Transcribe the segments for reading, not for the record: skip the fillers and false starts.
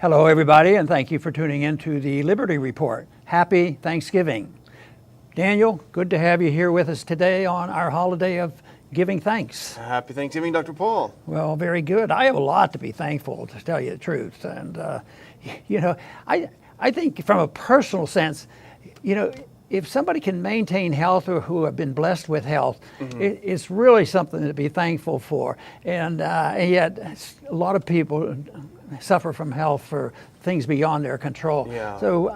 Hello, everybody, and thank you for tuning in to the Liberty Report. Happy Thanksgiving. Daniel, good to have you here with us today on our holiday of giving thanks. Happy Thanksgiving, Dr. Paul. Well, very good. I have a lot to be thankful, to tell you the truth. And, I think from a personal sense, if somebody can maintain health or who have been blessed with health, it's really something to be thankful for. And yet, a lot of people suffer from health for things beyond their control. Yeah. So,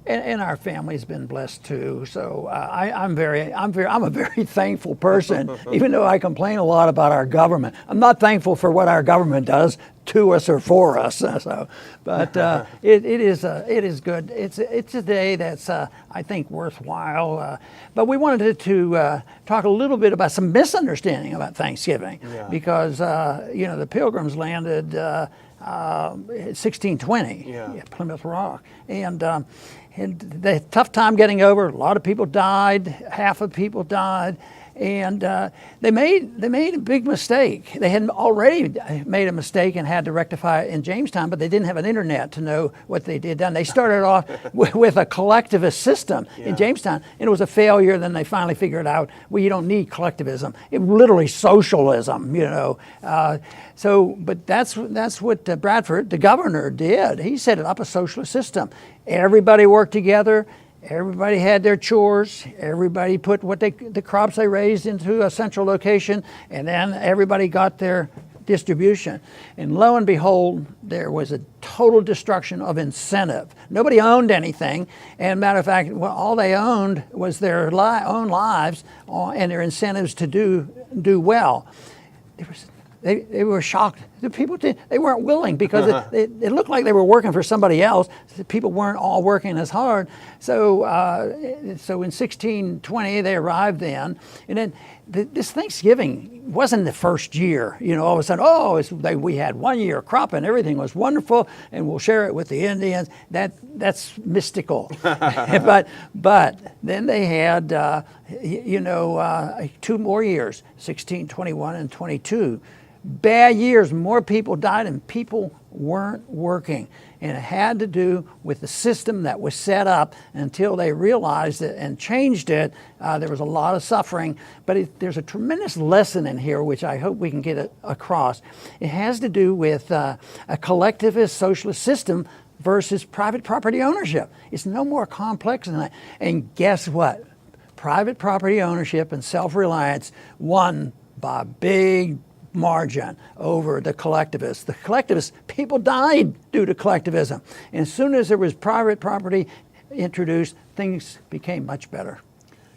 and our family's been blessed too. So I'm a very thankful person, even though I complain a lot about our government. I'm not thankful for what our government does to us or for us. But it is good. It's a day that's I think worthwhile. But we wanted to talk a little bit about some misunderstanding about Thanksgiving, because the Pilgrims landed 1620 at Plymouth Rock, and they had a tough time getting over. A lot of people died. Half of people died. And they made a big mistake. They had already made a mistake and had to rectify it in Jamestown, but they didn't have an internet to know what they did then. They started off with a collectivist system in Jamestown, and it was a failure. Then they finally figured out, well, you don't need collectivism. It literally socialism, but that's what Bradford, the governor, did. He set up a socialist system. Everybody worked together. Everybody had their chores. Everybody put the crops they raised into a central location, and then everybody got their distribution. And lo and behold, there was a total destruction of incentive. Nobody owned anything, and matter of fact, all they owned was their own lives and their incentives to do well. They were shocked. The people they weren't willing, because it looked like they were working for somebody else. People weren't all working as hard. So in 1620 they arrived then, and then this Thanksgiving wasn't the first year. All of a sudden, we had 1 year crop and everything was wonderful, and we'll share it with the Indians. That's mystical. but then they had 2 more years, 1621 and 22. Bad years, more people died, and people weren't working. And it had to do with the system that was set up. Until they realized it and changed it, there was a lot of suffering. But there's a tremendous lesson in here, which I hope we can get across. It has to do with a collectivist socialist system versus private property ownership. It's no more complex than that. And guess what? Private property ownership and self-reliance won by big margin over the collectivists. The collectivists, people died due to collectivism. And as soon as there was private property introduced, things became much better.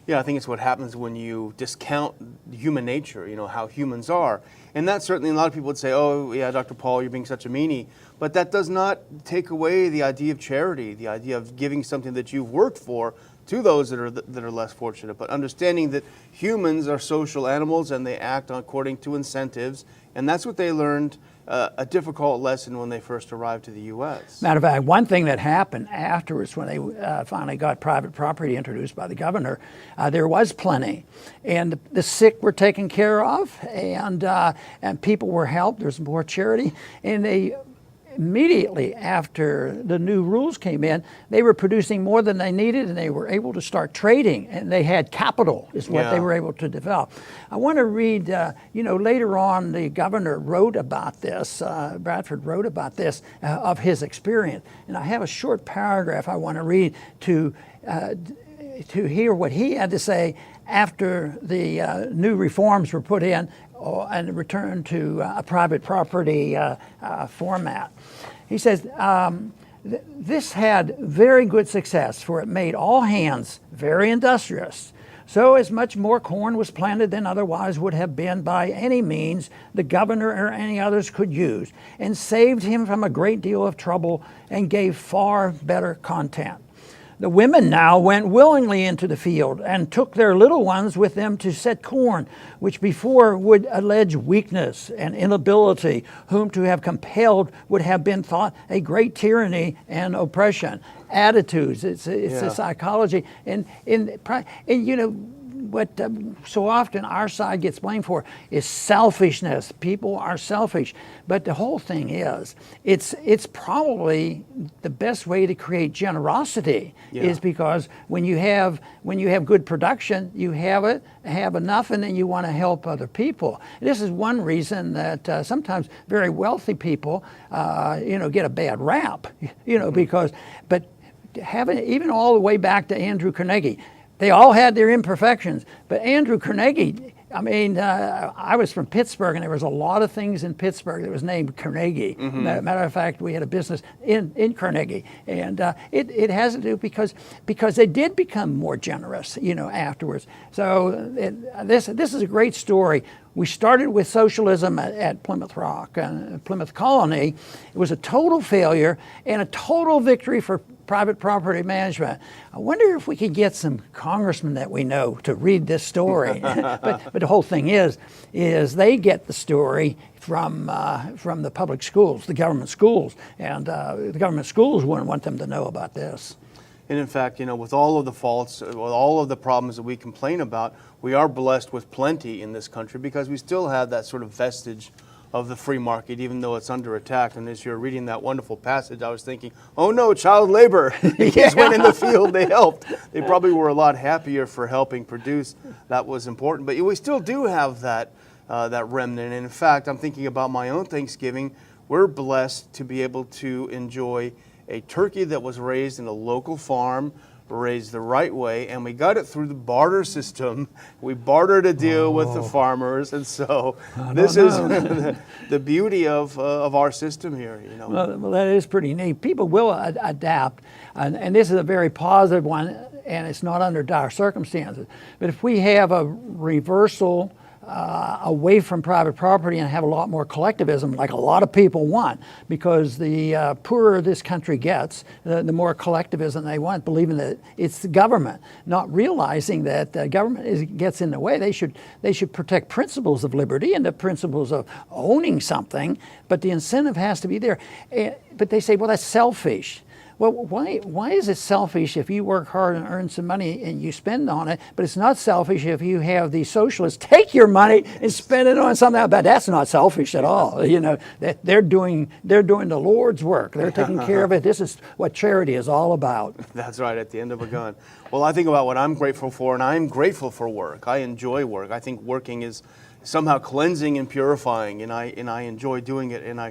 Yeah, I think it's what happens when you discount human nature, how humans are. And that certainly, a lot of people would say, oh, yeah, Dr. Paul, you're being such a meanie. But that does not take away the idea of charity, the idea of giving something that you've worked for to those that are less fortunate, but understanding that humans are social animals and they act according to incentives, and that's what they learned, a difficult lesson when they first arrived to the U.S. Matter of fact, one thing that happened afterwards, when they finally got private property introduced by the governor, there was plenty, and the sick were taken care of, and people were helped. There's more charity, and they immediately after the new rules came in, they were producing more than they needed, and they were able to start trading, and they had capital is what they were able to develop. I want to read, later on the governor wrote about this, Bradford wrote about this, of his experience. And I have a short paragraph I want to read to hear what he had to say after the new reforms were put in and returned to a private property format. He says, this had very good success, for it made all hands very industrious. So as much more corn was planted than otherwise would have been by any means the governor or any others could use, and saved him from a great deal of trouble and gave far better content. The women now went willingly into the field and took their little ones with them to set corn, which before would allege weakness and inability, whom to have compelled would have been thought a great tyranny and oppression. Attitudes, it's a psychology. And what so often our side gets blamed for is selfishness. People are selfish, but the whole thing is, it's probably the best way to create generosity is because when you have good production, you have enough, and then you want to help other people. This is one reason that sometimes very wealthy people, get a bad rap, but having even all the way back to Andrew Carnegie. They all had their imperfections, but Andrew Carnegie, I was from Pittsburgh, and there was a lot of things in Pittsburgh that was named Carnegie. Matter of fact, we had a business in Carnegie, and it has to do because they did become more generous, afterwards. So this is a great story. We started with socialism at Plymouth Rock, Plymouth Colony. It was a total failure and a total victory for private property management. I wonder if we could get some congressmen that we know to read this story. but the whole thing is they get the story from the public schools, the government schools, and the government schools wouldn't want them to know about this. And in fact, with all of the faults, with all of the problems that we complain about, we are blessed with plenty in this country because we still have that sort of vestige of the free market, even though it's under attack. And as you're reading that wonderful passage, I was thinking, oh no, child labor. They just went in the field, they helped. They probably were a lot happier for helping produce. That was important. But we still do have that remnant. And in fact, I'm thinking about my own Thanksgiving. We're blessed to be able to enjoy a turkey that was raised in a local farm, raised the right way, and we got it through the barter system. We bartered a deal with the farmers, and so this is the beauty of our system here. Well, that is pretty neat. People will adapt, and this is a very positive one, and it's not under dire circumstances. But if we have a reversal away from private property and have a lot more collectivism, like a lot of people want, because the poorer this country gets, the more collectivism they want, believing that it's the government, not realizing that the government gets in the way. They should protect principles of liberty and the principles of owning something, but the incentive has to be there. But they say, well, that's selfish. Well, why is it selfish if you work hard and earn some money and you spend on it, but it's not selfish if you have the socialists take your money and spend it on something else? But that's not selfish at all. That they're doing the Lord's work. They're taking care of it. This is what charity is all about. That's right, at the end of a gun. Well, I think about what I'm grateful for, and I'm grateful for work. I enjoy work. I think working is somehow cleansing and purifying, and I enjoy doing it, and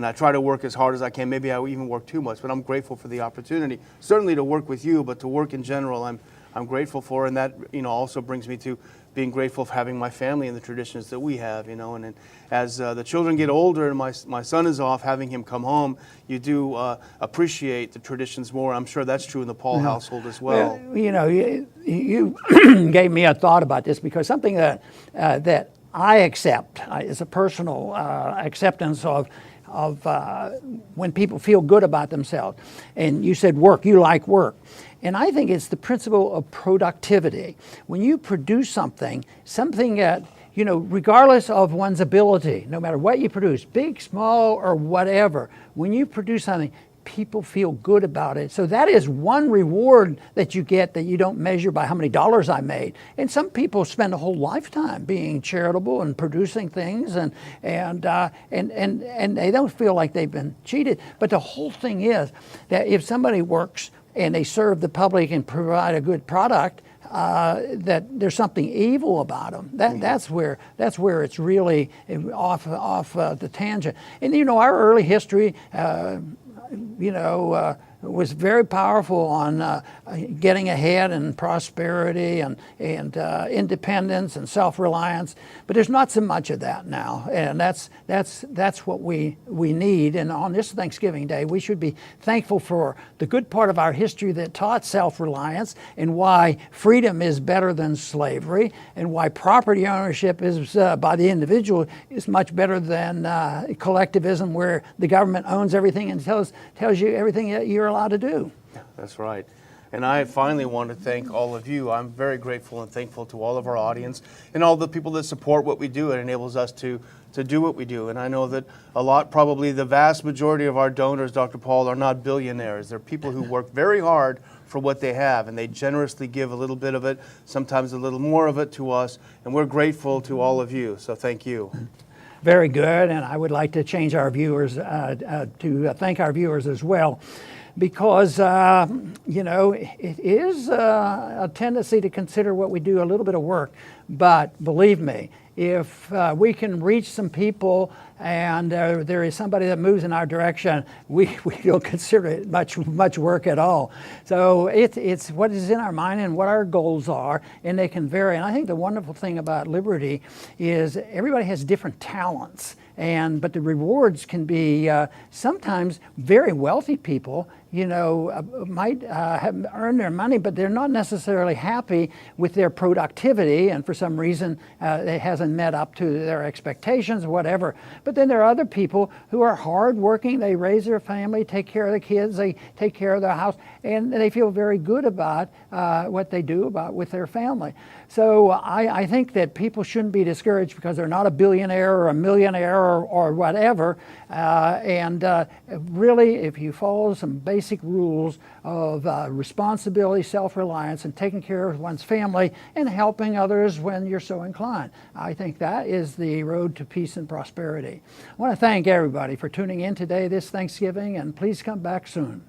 I try to work as hard as I can. Maybe I even work too much, but I'm grateful for the opportunity. Certainly to work with you, but to work in general, I'm grateful for, and that also brings me to being grateful for having my family and the traditions that we have. And as the children get older and my son is off, having him come home, you do appreciate the traditions more. I'm sure that's true in the Paul household as well. You gave me a thought about this because something that I accept is a personal acceptance of when people feel good about themselves. And you said work, you like work. And I think it's the principle of productivity. When you produce something that, regardless of one's ability, no matter what you produce, big, small, or whatever, when you produce something, people feel good about it. So that is one reward that you get that you don't measure by how many dollars I made. And some people spend a whole lifetime being charitable and producing things, and they don't feel like they've been cheated. But the whole thing is that if somebody works and they serve the public and provide a good product, that there's something evil about them. That's where it's really off the tangent. And our early history. Was very powerful on getting ahead and prosperity and independence and self-reliance. But there's not so much of that now, and that's what we need. And on this Thanksgiving Day, we should be thankful for the good part of our history that taught self-reliance, and why freedom is better than slavery, and why property ownership is by the individual is much better than collectivism, where the government owns everything and tells you everything that you're allowed to do. That's right. And I finally want to thank all of you. I'm very grateful and thankful to all of our audience and all the people that support what we do. It enables us to do what we do. And I know that probably the vast majority of our donors, Dr. Paul, are not billionaires. They're people who work very hard for what they have, and they generously give a little bit of it, sometimes a little more of it to us, and we're grateful to all of you. So thank you. Very good, and I would like to change our viewers to thank our viewers as well, because you know, it is a tendency to consider what we do a little bit of work, but believe me, if we can reach some people and there is somebody that moves in our direction, we don't consider it much work at all. So it's what is in our mind and what our goals are, and they can vary. And I think the wonderful thing about Liberty is everybody has different talents, but the rewards can be sometimes very wealthy people, you know, might have earned their money, but they're not necessarily happy with their productivity, and for some reason it hasn't met up to their expectations or whatever. But then there are other people who are hardworking. They raise their family, take care of the kids, they take care of their house, and they feel very good about what they do with their family. So I think that people shouldn't be discouraged because they're not a billionaire or a millionaire or whatever. Really, if you follow some basic rules of responsibility, self-reliance, and taking care of one's family and helping others when you're so inclined, I think that is the road to peace and prosperity. I want to thank everybody for tuning in today this Thanksgiving, and please come back soon.